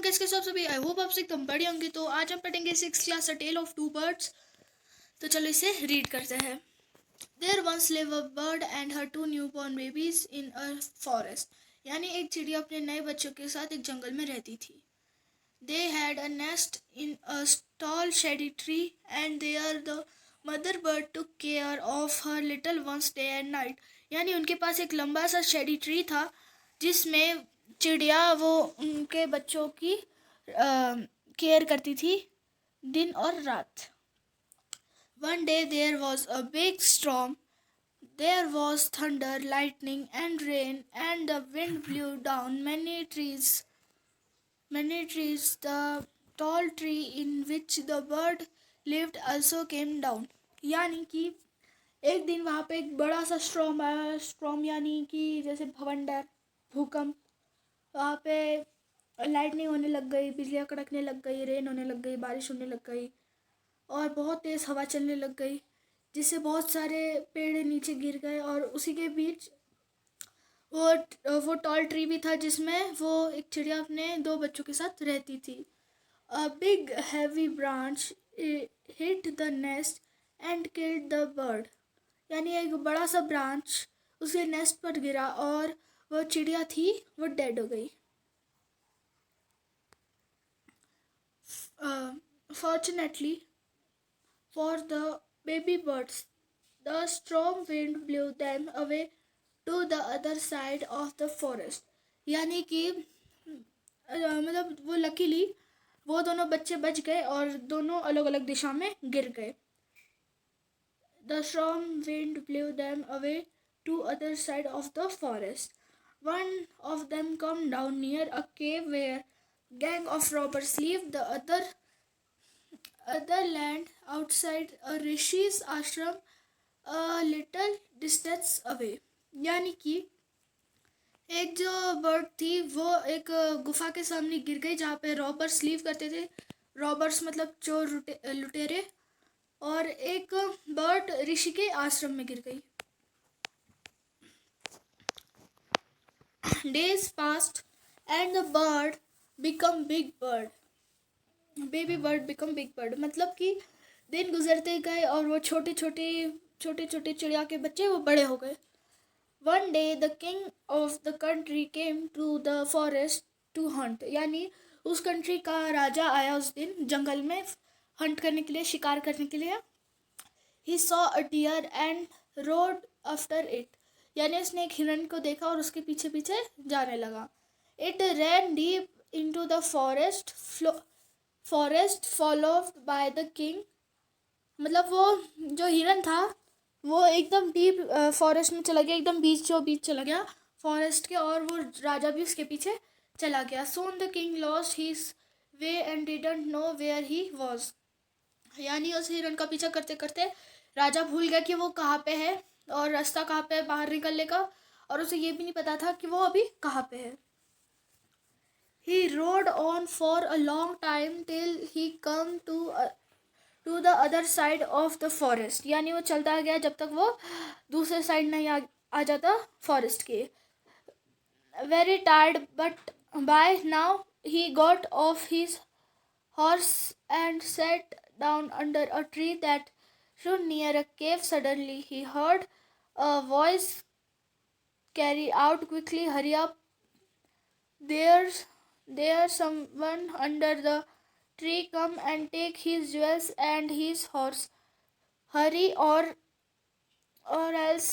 कैसे सब सभी, आई होप आप एकदम बढ़िया होंगे। तो आज हम पढ़ेंगे 6th class a tale of two birds. तो चलो इसे रीड करते हैं। There once lived a bird and her two newborn babies in a forest. यानी एक चिड़िया अपने नए बच्चों के साथ एक जंगल में रहती थी। They had a nest in a tall shady tree and there the mother bird took care of her little ones day and night। यानी उनके पास एक लंबा सा शेडी ट्री था जिसमें चिड़िया वो उनके बच्चों की केयर करती थी दिन और रात। One day there was a big storm. There was thunder, lightning and rain, and the wind blew down many trees. The tall tree in which the bird lived also came down। यानी कि एक दिन वहाँ पे एक बड़ा सा storm आया। स्ट्रॉम यानी कि जैसे भवंडर, भूकंप। वहाँ पे लाइटनिंग होने लग गई, बिजलियाँ कड़कने लग गई, रेन होने लग गई, बारिश होने लग गई और बहुत तेज़ हवा चलने लग गई, जिससे बहुत सारे पेड़ नीचे गिर गए। और उसी के बीच वो टॉल ट्री भी था जिसमें वो एक चिड़िया अपने दो बच्चों के साथ रहती थी। A big heavy branch hit the nest and killed the bird. यानी एक बड़ा सा ब्रांच उसके नेस्ट पर गिरा और वो चिड़िया थी वो डेड हो गई। Fortunately for the baby birds, the strong wind blew them away to the other side of the forest। यानी कि मतलब वो लकीली वो दोनों बच्चे बच गए और दोनों अलग अलग दिशा में गिर गए। The strong wind blew them away to other side of the forest. One of them come down near a cave where gang of robbers live. The other land outside a rishi's ashram a little distance away। यानी कि एक जो bird थी वो एक गुफा के सामने गिर गई जहाँ पे रॉबर्स लीव करते थे। रॉबर्स मतलब चोर लुटेरे। और एक बर्ड ऋषि के आश्रम में गिर गई। Days passed and the bird become big bird। Baby bird become big bird मतलब कि दिन गुजरते गए और वो छोटे छोटे चिड़िया के बच्चे वो बड़े हो गए। One day the king of the country came to the forest to hunt. यानी उस कंट्री का राजा आया उस दिन जंगल में हंट करने के लिए, शिकार करने के लिए। He saw a deer and rode after it. यानी उसने एक हिरन को देखा और उसके पीछे पीछे जाने लगा। It ran deep into the forest followed by the king. मतलब वो जो हिरन था वो एकदम डीप फॉरेस्ट में चला गया, एकदम बीच चला गया फॉरेस्ट के, और वो राजा भी उसके पीछे चला गया। Soon the king lost his way and didn't know where he was. यानी उस हिरन का पीछा करते करते राजा भूल गया कि वो कहाँ पे है और रास्ता कहाँ पे है बाहर निकलने का, और उसे ये भी नहीं पता था कि वो अभी कहाँ पे है। He rode on for a long time till he come to the other side of the forest। यानी वो चलता गया जब तक वो दूसरे साइड नहीं आ जाता फॉरेस्ट के। Very tired but by now he got off his horse and sat down under a tree that stood near a cave। Suddenly he heard a voice carry out quickly, hurry up, there's someone under the tree, come and take his jewels and his horse, hurry or else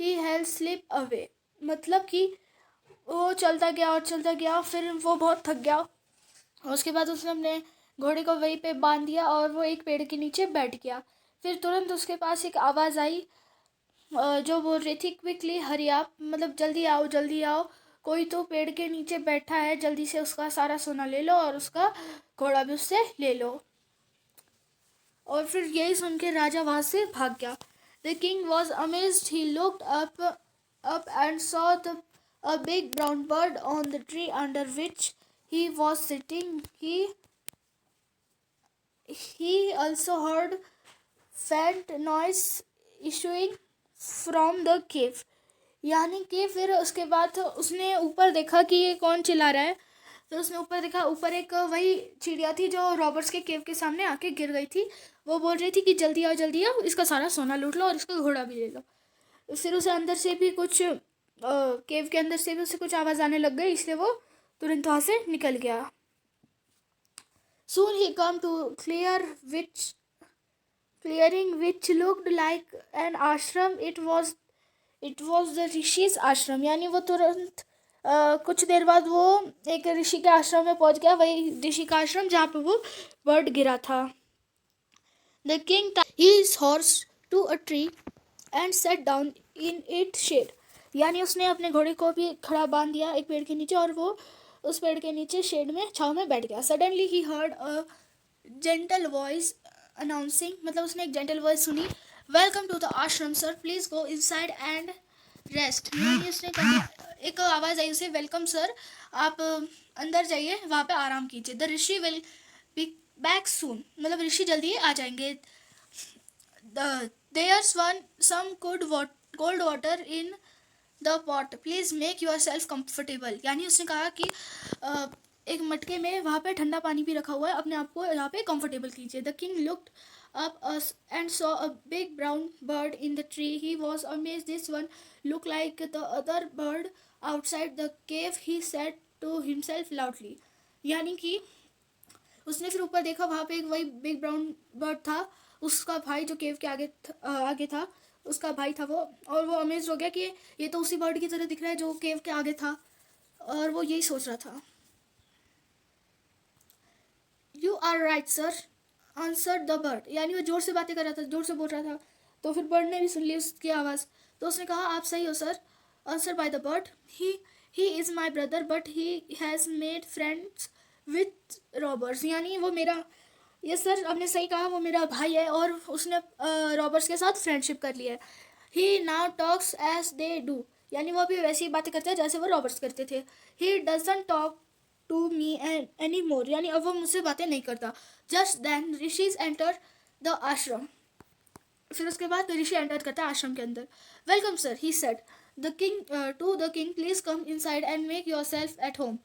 he'll slip away। मतलब कि वो चलता गया फिर वो बहुत थक गया और उसके बाद उसने अपने घोड़े को वहीं पे बांध दिया और वो एक पेड़ के नीचे बैठ गया। फिर तुरंत उसके पास एक आवाज़ आई जो बोल रही थी क्विकली हरी आप, मतलब जल्दी आओ, कोई तो पेड़ के नीचे बैठा है, जल्दी से उसका सारा सोना ले लो और उसका घोड़ा भी उससे ले लो। और फिर यही सुन के राजा वहाँ से भाग गया। The king was amazed, he looked up and saw a big brown bird on the tree under which he was sitting। He also heard faint noise issuing from the cave। यानी कि फिर उसके बाद उसने ऊपर देखा कि ये कौन चिल्ला रहा है। फिर उसने ऊपर देखा, ऊपर एक वही चिड़िया थी जो रॉबर्ट्स के केव के सामने आके गिर गई थी। वो बोल रही थी कि जल्दी आओ, इसका सारा सोना लूट लो और इसका घोड़ा भी ले लो। फिर उसे अंदर से भी कुछ केव के अंदर से भी उसे कुछ आवाज़ आने लग गई, इसलिए वो तुरंत वहाँ से निकल गया। Soon he come to clearing which looked like an ashram. It was the ऋषि's आश्रम। यानी वो तुरंत कुछ देर बाद वो एक ऋषि के आश्रम में पहुंच गया, वही ऋषि का आश्रम जहाँ पे वो बर्ड गिरा था। The king tied his horse to a tree and sat down in its shade। यानी उसने अपने घोड़े को भी खड़ा बांध दिया एक पेड़ के नीचे और वो उस पेड़ के नीचे शेड में छाँव में बैठ गया। Suddenly he heard a gentle voice announcing, मतलब उसने एक जेंटल वॉइस सुनी, वेलकम टू द आश्रम sir, please go inside and rest. यानी उसने कहा, एक आवाज़ आई उसे, वेलकम सर, आप अंदर जाइए, वहाँ पे आराम कीजिए। The rishi will be back soon, मतलब ऋषि जल्दी आ जाएंगे। There's some cold water in the pot, please make yourself comfortable. यानी उसने कहा कि एक मटके में वहाँ पे ठंडा पानी भी रखा हुआ है, अपने आप को यहाँ पे कंफर्टेबल कीजिए। The king looked up us and saw a big brown bird in the tree. He was amazed. This one looked like the other bird outside the cave, he said to himself loudly। यानी कि उसने फिर ऊपर देखा, वहाँ पे एक वही बिग ब्राउन बर्ड था, उसका भाई जो केव के आगे था, उसका भाई था वो, और वो अमेज हो गया कि ये तो उसी बर्ड की तरह दिख रहा है जो केव के आगे था, और वो यही सोच रहा था। You are right sir, answer the bird. यानी वो जोर से बातें कर रहा था, जोर से बोल रहा था, तो फिर बर्ड ने भी सुन ली उसकी आवाज़, तो उसने कहा आप सही हो sir. Answer by the bird, he is my brother but he has made friends with robbers. यानी वो मेरा, ये सर आपने सही कहा, वो मेरा भाई है और उसने रॉबर्स के साथ फ्रेंडशिप कर लिया है। He now talks as they do, यानी वो भी वैसी बातें करते हैं जैसे वो रॉबर्ट्स करते थे। He doesn't talk to me any more, यानी अब वो मुझसे बातें नहीं करता। Just then rishis enter the ashram, फिर उसके बाद ऋषि एंटर करता है आश्रम के अंदर। Welcome sir, he said the king please come inside and make yourself at home.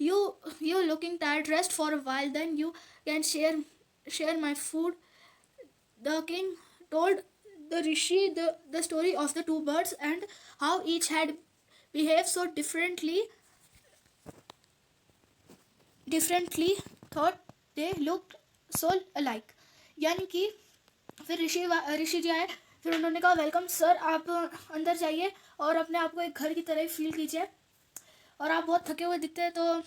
You looking tired, rest for a while, then you can share my food। The king told the rishi the story of the two birds and how each had behaved so differently, thought they looked so alike। यानी कि फिर ऋषि जी आए, फिर उन्होंने कहा welcome sir, आप अंदर जाइए और अपने आप को एक घर की तरह ही फील कीजिए, और आप बहुत थके हुए दिखते हैं तो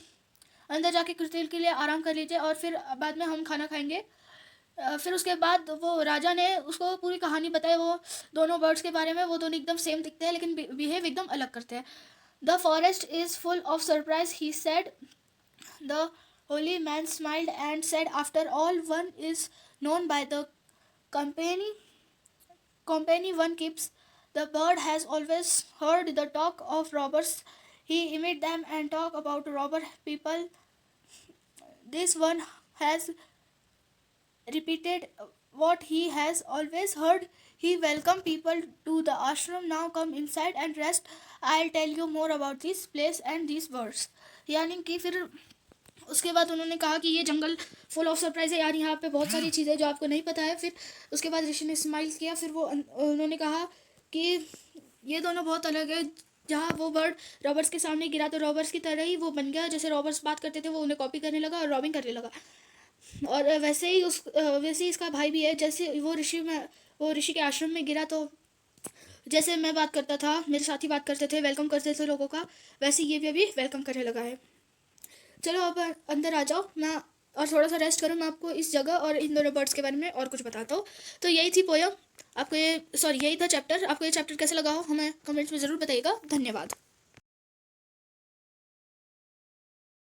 अंदर जाके कुछ देर के लिए आराम कर लीजिए और फिर बाद में हम खाना खाएंगे। फिर उसके बाद वो राजा ने उसको पूरी कहानी बताई, वो दोनों बर्ड्स के बारे में। वो दोनों एकदम सेम दिखते हैं लेकिन बिहेव एकदम अलग करते हैं। The forest is full of surprise, he said. The Holi man smiled and said after all one is known by the company one keeps। The bird has always heard the talk of robbers, he imitates them and talk about robber people। This one has repeated what he has always heard। He welcomed people to the ashram। Now come inside and rest, I'll tell you more about this place and these birds। यानी कि फिर उसके बाद उन्होंने कहा कि ये जंगल full of surprise है यार, यहाँ पे बहुत सारी चीज़ें जो आपको नहीं पता है। फिर उसके बाद ऋषि ने स्माइल किया, फिर वो उन्होंने कहा कि ये दोनों बहुत अलग है। जहाँ वो बर्ड रॉबर्ट्स के सामने गिरा तो रॉबर्ट्स की तरह ही वो बन गया, जैसे रॉबर्ट्स बात करते थे वो उन्हें कॉपी करने लगा और रॉबिंग करने लगा। और वैसे ही इसका भाई भी है, जैसे वो ऋषि के आश्रम में गिरा तो जैसे मैं बात करता था, मेरे साथी बात करते थे, वेलकम करते थे लोगों का, वैसे ये भी अभी वेलकम करने लगा है। चलो अब अंदर आ जाओ, मैं और थोड़ा सा रेस्ट करो, मैं आपको इस जगह और इन दोनों बर्ड्स के बारे में और कुछ बताता हूँ। तो यही थी पोयम, यही था चैप्टर। आपको ये चैप्टर कैसे लगा हो हमें कमेंट्स में ज़रूर बताइएगा। धन्यवाद।